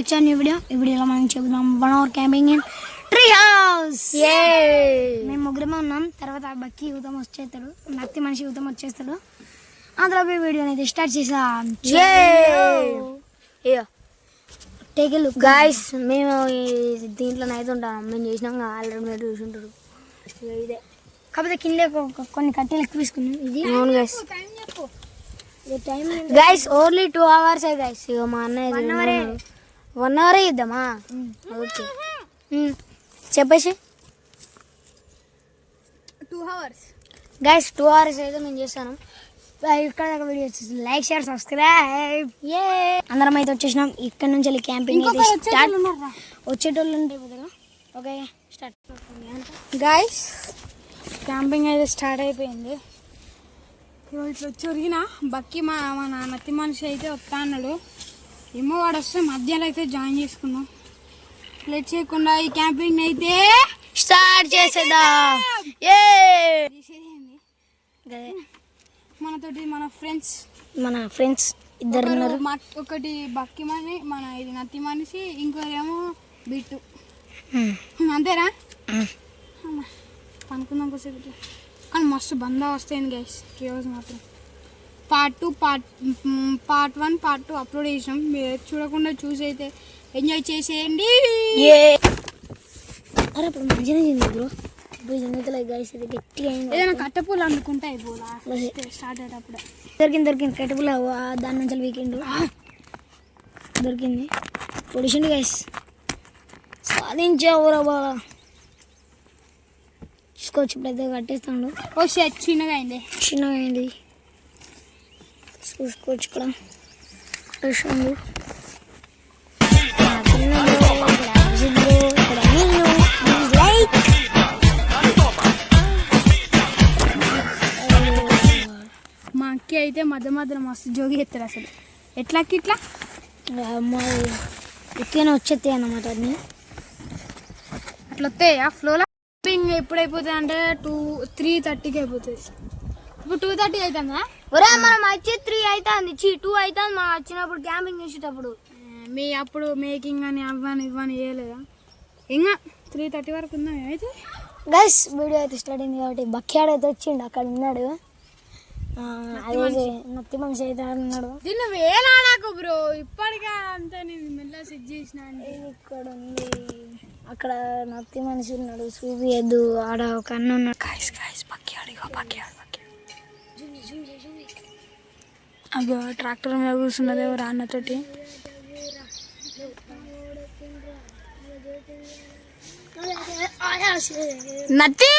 ఈ వీడియోలో మనం చెబుదాం 1 hour camping in tree house. మేము ముగ్గురమే ఉన్నాం. తర్వాత బక్కి యువతం వచ్చేస్తాడు, నత్తి మనిషి యువతం వచ్చేస్తాడు. ఆ తర్వాత వీడియో అనేది స్టార్ట్ చేసాం. టేక్ ఎ లుక్ గైస్, మేము దీంట్లో అయితే ఉంటాం. మేము చేసినాం ఆల్రెడీ మీరు చూసుంటారు. ఇదే కాకపోతే కింద కొన్ని కట్టెలు ఎక్కువ తీసుకున్నాం. ఇది అవును guys. Guys only 2 hours guys. ఇక మా అన్నయ్య 1 hour ఇద్దామా? ఓకే చెప్పేసి 2 hours గైస్. 2 hours అయితే మేము చేస్తాను. ఇక్కడ దాకా వీడియో వచ్చేసి లైక్ షేర్ సబ్స్క్రైబ్. అందరం అయితే వచ్చేసినాం. ఇక్కడ నుంచి వెళ్ళి క్యాంపింగ్ అయితే స్టార్ట్. వచ్చేటోళ్ళు ఉంటాయి. Okay start guys. క్యాంపింగ్ అయితే స్టార్ట్ అయిపోయింది. ఇట్లా చొరిగిన బక్కి మా నత్తి మనిషి అయితే వస్తా అన్నాడు. ఏమో వాడు వస్తే మధ్యలో అయితే జాయిన్ చేసుకున్నాం. లేట్ చేయకుండా ఈ క్యాంపింగ్ అయితే స్టార్ట్ చేసేద్దాం. మనతోటి మన ఫ్రెండ్స్ ఇద్దరు ఉన్నారు. ఒకటి బక్కి మని, మన ఇది నత్తి మనిషి, ఇంకోరేమో బిట్టు. అంతేరా? అనుకుందాం కొద్దిసేపు. కానీ మస్తు బందా వస్తాయింది గైస్. కేవస్ మాత్రం పార్ట్ 1 పార్ట్ 2 అప్లోడ్ చేసినాం. మీరు చూడకుండా చూసి అయితే ఎంజాయ్ చేసేయండి. ఏదైనా కట్టెపూలు అందుకుంటే అయిపోలా. స్టార్ట్ అయ్యేటప్పుడు దొరికింది కట్టెపూల. దాని నుంచి వీకెండ్ దొరికింది. పొడిచిండు గైస్. సాధించావురా బాగా. చూసుకోవచ్చు. ఇప్పుడైతే కట్టేస్తాడు. ఓ షర్ట్ చిన్నగా అయింది. చూసుకోవచ్చు. ఇక్కడ మా అక్కి అయితే మధ్య మస్తు జోగి ఎత్తారు. అసలు ఎట్లాకి ఇట్లా ఎట్లైనా వచ్చేస్తాయి అన్నమాట. అన్నీ అట్లా వస్తాయా ఫ్లోలో. క్యాంపింగ్ ఎప్పుడు అయిపోతుంది అంటే 3:30కి అయిపోతుంది. ఇప్పుడు 2:30 అవుతుందా? మనం వచ్చి 3 అవుతుంది. 2 అవుతుంది మనం వచ్చినప్పుడు క్యాంపింగ్ చేసేటప్పుడు. మీ అప్పుడు మేకింగ్ అని అవ్వని ఇవ్వని వేయలేదా? ఇంకా 3:30 వరకు ఉందా అయితే. గైస్ వీడియో అయితే స్టార్ట్ అయింది కాబట్టి బక్యాడ్ అయితే వచ్చిండు. అక్కడ ఉన్నాడు. అదే నత్తి మనిషి అయితే ఉన్నాడు. దీన్ని వేలాడకు బ్రో. ఇప్పటికే అంతా నేను మెల్ల సెట్ చేసిన. ఇక్కడ ఉంది. అక్కడ నత్తి మనిషి ఉన్నాడు. చూపియద్దు. ఆడ ఒక అన్న ఉన్నాడు. అగో ట్రాక్టర్ మీద కూర్చున్నది ఎవరు అన్నతోటి. నత్తి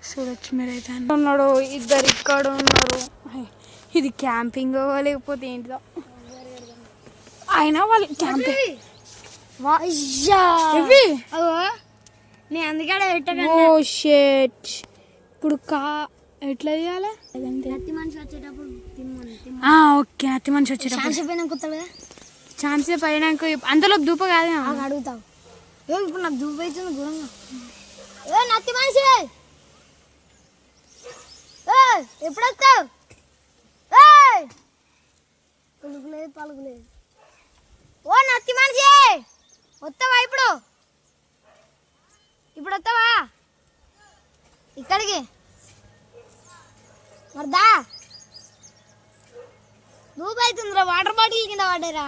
చూడొచ్చు మీరైతే. ఉన్నాడు. ఇద్దరు ఇక్కడ ఉన్నారు. ఇది క్యాంపింగ్ లేకపోతే ఏంటిదో. అయినా వాళ్ళు క్యాంపింగ్ నేను అందుకే ఇప్పుడు ఎట్లా చేయాలి? నత్తి మనిషి వచ్చేటప్పుడు ఓకే. నత్తి మనిషి వచ్చేటప్పుడు ఛాన్స్ పైనాక అంతలో దూప కాదు అడుగుతావు. ఇప్పుడు నాకు దూప అవుతుంది గుణంగా. నత్తి మనిషి ఎప్పుడు వస్తావు? పలుకులేదు. ఓ నత్తి మనిషి వస్తావా? ఇప్పుడు వస్తావా ఇక్కడికి? మరిదా దూపు అవుతుందిరా. వాటర్ బాటిల్ కింద పడ్డారా?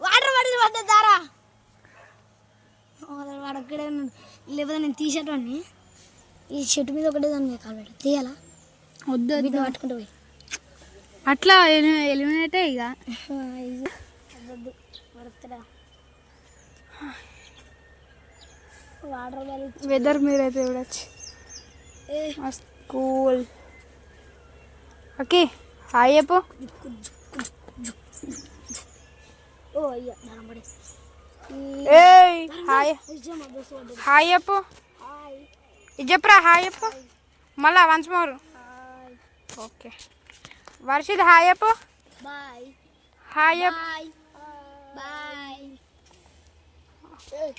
వాటర్ బాటిల్ పడ్డా దారా. వాడు అక్కడే ఉన్నాడు. లేకపోతే నేను తీసేటోని. ఈ చెట్టు మీద ఒకటే దాని మీద కాలు తీయాలా? వద్దు పట్టుకుంటూ పోయి అట్లా ఎలిమినేటే ఇక. వాటర్ బాటిల్ వెదర్ మీరైతే చూడచ్చు. కూల్. ఓకే హాయ్ చెప్పు. హాయ్ చెప్పు. ఇది చెప్పురా. హాయ్ చెప్పు మళ్ళా వన్స్ మోర్. ఓకే వర్షిద్ హాయ్ చెప్పు. హాయ్ చెప్పు.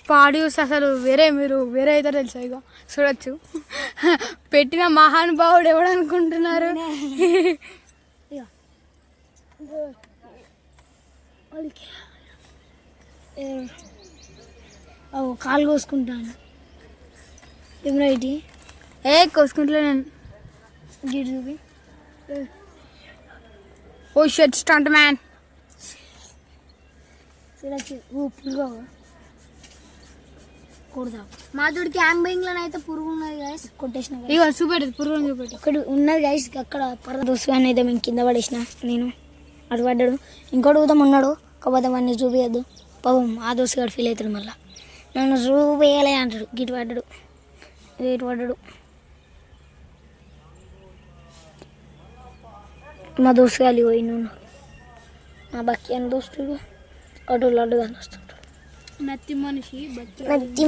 పాడ్యూస్ అసలు వేరే, మీరు వేరే అయితే తెలుసా, ఇక చూడొచ్చు. పెట్టిన మహానుభావుడు ఎవడు అనుకుంటున్నారు? కాలు కోసుకుంటాను. ఏమిటి కోసుకుంటలే నేను. గిట్ చూపి. ఓ షట్ స్టంట్ మ్యాన్. పురుగు కొడదాం. మా తోటి క్యాంపింగ్లో అయితే పురుగు ఉన్నది గైస్, కొట్టేసిన. ఇక చూపెట్టదు, పురుగుని చూపెట్టు. ఇక్కడ ఉన్నది గైస్, అక్కడ దోస్తు అని అయితే మేము కింద పడేసిన. నేను అటు పడ్డాడు, ఇంకోటి ఊతం ఉన్నాడు, కాకపోతే వాడిని చూపించద్దు పాపం. ఆ దోస్తు గారు ఫీల్ అవుతాడు, మళ్ళీ నన్ను చూపించలే అంటాడు. గిటు పడ్డాడు, ఇటు పడ్డాడు. మా దోస్తు గాలి పోయిన మా బక్కి అని దోస్తుడు అటు లడ్డు కానీ వస్తుంటాడు. నత్తి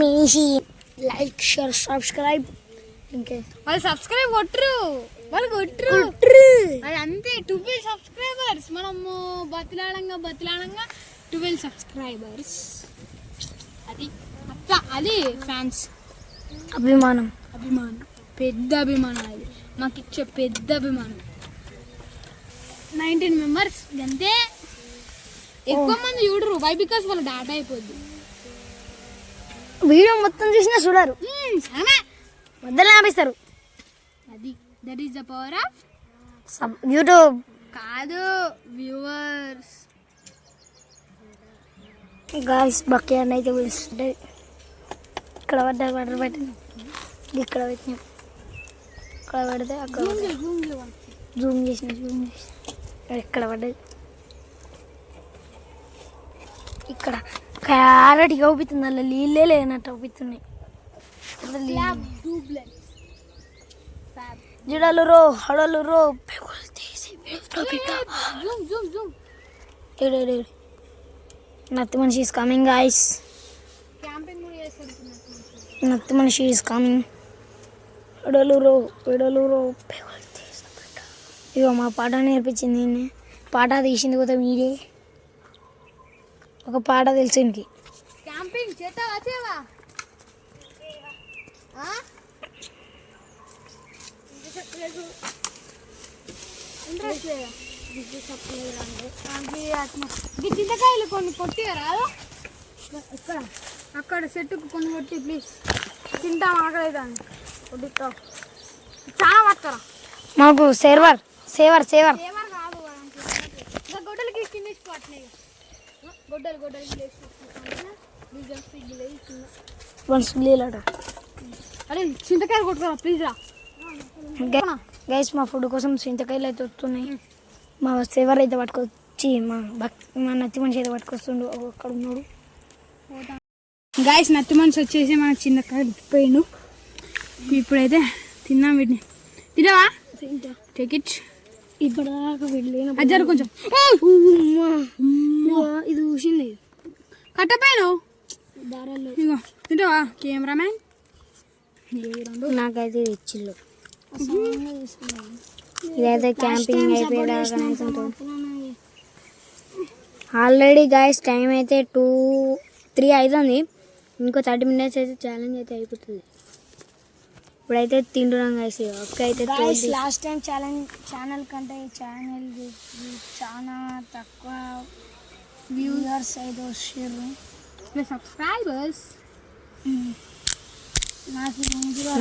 మనిషి లైక్ షేర్ సబ్స్క్రైబ్. ఇంకే వాళ్ళు సబ్స్క్రైబ్ కొట్టరు, వాళ్ళు కొట్టరు. అది అంతే, 12 సబ్స్క్రైబర్స్. మనము బతిలాడంగా 12 సబ్స్క్రైబర్స్. అది అట్లా, అది ఫ్యాన్స్ అభిమానం. పెద్ద అభిమానం. అది మాకు ఇచ్చే పెద్ద అభిమానం. 19 మెంబర్స్ అంతే. ఎక్కువ మంది చూడరు, వై బికాస్ వాళ్ళ డాటా అయిపోద్ది. వీడియో మొత్తం చూసినా చూడరు, మధ్యలో ఆపిస్తారు. అది that is the power of YouTube. కాదు, వ్యూవర్స్. గాయస్ బక్కి అని అయితే పిలుస్తుంటే ఇక్కడ పడ్డారు, వాటర్ పెట్టింది ఇక్కడ పెట్టినాం. ఇక్కడ పడితే అక్కడ జూమ్ చేసిన ఎక్కడ పడ్డది. ఇక్కడ క్యారెట్గా ఊపిస్తుంది, అలా నీళ్ళే లేనట్టు ఊపిస్తున్నాయి. జిడలు రో హడలు రో నత్తి మనిషి ఈస్ కమింగ్ గాయస్. నత్తి మనిషి ఈస్ కమింగ్. హడలు రో పెడలు రో. ఇగో మా పాట నేర్పించింది నేనే, పాట తీసింది కూడా మీరే. ఒక పాట తెలుసు ఇంకి. క్యాంపింగ్ చేస్తావా? చేయవా? ఇంట్రెస్ట్ లేదా? చింతకాయలు కొన్ని కొట్టి రాదు. ఇక్కడ అక్కడ చెట్టుకు కొన్ని కొట్టి ప్లీజ్. తింటాం, ఆకలేదా అని కొట్టిస్తా. చాలా పట్టుకరా. మాకు సేవర్ కాదు, గొడ్డలకి తినేసి పట్టినాయి. అరే చింతకాయలు కొట్టుకోరా ప్లీజ్ రా. గైస్ మా ఫుడ్ కోసం చింతకాయలు అయితే వస్తున్నాయి. మా సేవర్ అయితే పట్టుకొచ్చి మా నత్తి మనిషి అయితే పట్టుకొస్తుండు, అక్కడ ఉన్నాడు. గైస్ నత్తి మనిషి వచ్చేసి మన చింతకాయలు ఉప్పిపోయిండు. ఇప్పుడైతే తిన్నాం వీటిని. తినవా? Take it. ఇప్పటిదాకా వెళ్ళిన అజ్జారు కొంచెం. ఇది ఊసింది కట్టపోయాను దారాల్లో. ఇగో తింటావా కెమెరామ్యాన్? నాకైతే ఇచ్చిల్లు. ఇదైతే క్యాంపింగ్ అయిపోయేదాకా ఆల్రెడీ గాయస్ టైం అయితే 2-3 అవుతుంది. ఇంకో 30 minutes అయితే ఛాలెంజ్ అయితే అయిపోతుంది. ఇప్పుడైతే తింటున్నాం గాయస్. ఒక్క అయితే లాస్ట్ టైం ఛానల్ కంటే ఛానల్ చాలా తక్కువ వ్యూవర్స్ అయితే వచ్చారు, సబ్స్క్రైబర్స్.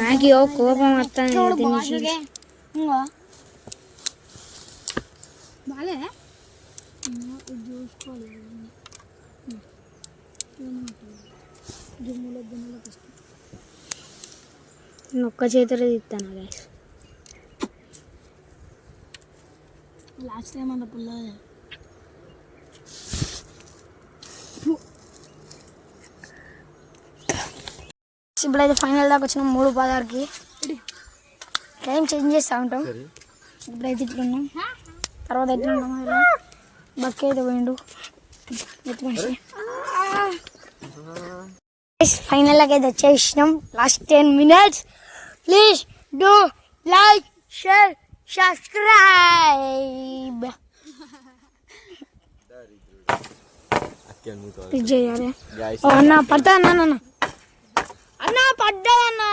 నాకు కోపం వస్తుంది. బాలే ఒక్క చేతిలో తీస్తాను గైస్. లాస్ట్ టైం అంత పుల్ల ఇప్పుడైతే ఫైనల్ దాకా వచ్చినాం 3:16కి. టైం చేంజ్ చేస్తూ ఉంటాం. ఇప్పుడైతే ఇట్లున్నాం, తర్వాత ఎట్లున్నాం. ఇలా బక్కి అయితే పోయిండు ఎత్తు మనిషి. ఫైనల్ దాకా అయితే వచ్చేసినాం. Last 10 minutes. Please do like share subscribe. ఇది చేయాలి. అన్న పడతా అన్న అన్న పడ్డా అన్న.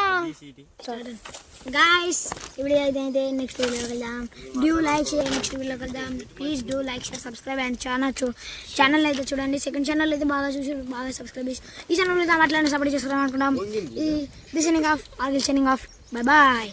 గాయస్ ఈ వీడియో అయితే నెక్స్ట్ వీడియోకి వెళ్దాం. Do like share. నెక్స్ట్ వీడియోకి వెళ్దాం. Please do like share subscribe and channel అయితే చూడండి. సెకండ్ ఛానల్ అయితే బాగా చూసి బాగా సబ్స్క్రైబ్ చేసి ఈ ఛానల్ అయితే అట్లనే సపోర్ట్ చేసుకుందాం అనుకున్నాం. ఈ this off or signing off. Bye bye.